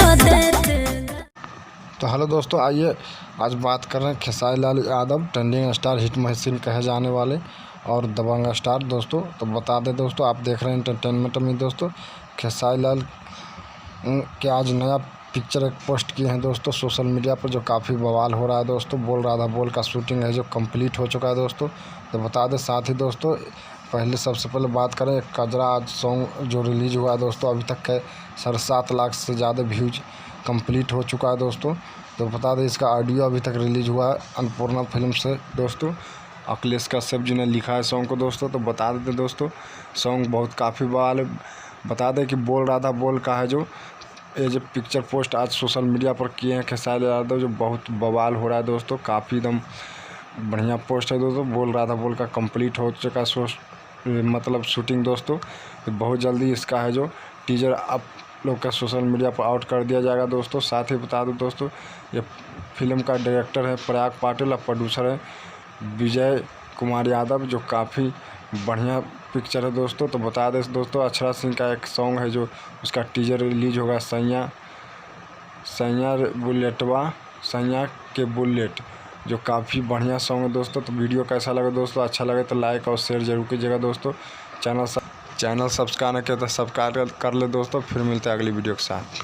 तो हेलो दोस्तों, आइए आज बात कर रहे हैं Khesari Lal Yadav, trending star, hit machine कहे जाने वाले और दबंग स्टार। दोस्तों तो बता दें दोस्तों, आप देख रहे हैं एंटरटेनमेंट में। दोस्तों खेसारी लाल के आज नया पिक्चर एक पोस्ट किए हैं दोस्तों सोशल मीडिया पर, जो काफ़ी बवाल हो रहा है दोस्तों। बोल राधा बोल का शूटिंग है जो कंप्लीट हो चुका है दोस्तों। तो बता दें साथ ही दोस्तों, पहले सबसे पहले बात करें कजरा आज सॉन्ग जो रिलीज़ हुआ है दोस्तों, अभी तक के 7.5 लाख से ज़्यादा व्यूज कंप्लीट हो चुका है दोस्तों। तो बता दें इसका ऑडियो अभी तक रिलीज़ हुआ है अन्नपूर्णा फिल्म से दोस्तों। अखिलेश कश्यप जी ने लिखा है सॉन्ग को दोस्तों। तो बता देते दोस्तों, सॉन्ग बहुत काफ़ी बवाल है। बता दें कि बोल राधा बोल का है जो ये जो पिक्चर पोस्ट आज सोशल मीडिया पर किए हैं खेसारी लाल यादव, जो बहुत बवाल हो रहा है दोस्तों। काफ़ी एकदम बढ़िया पोस्ट है दोस्तों। बोल राधा बोल का कंप्लीट हो चुका मतलब शूटिंग दोस्तों। तो बहुत जल्दी इसका है जो टीजर आप लोग का सोशल मीडिया पर आउट कर दिया जाएगा दोस्तों। साथ ही बता दो दोस्तों, ये फिल्म का डायरेक्टर है प्रयाग पाटिल और प्रोड्यूसर है विजय कुमार यादव, जो काफ़ी बढ़िया पिक्चर है दोस्तों। तो बता दें दोस्तों, अक्षरा सिंह का एक सॉन्ग है जो उसका टीजर रिलीज होगा, सैया बुलेटवा सैया के बुलेट, जो काफ़ी बढ़िया सॉन्ग है दोस्तों। तो वीडियो कैसा लगा दोस्तों? अच्छा लगे तो लाइक और शेयर जरूर कीजिएगा दोस्तों। चैनल सब्सक्राइब नहीं किया तो सब्सक्राइब कर ले दोस्तों। फिर मिलते हैं अगली वीडियो के साथ।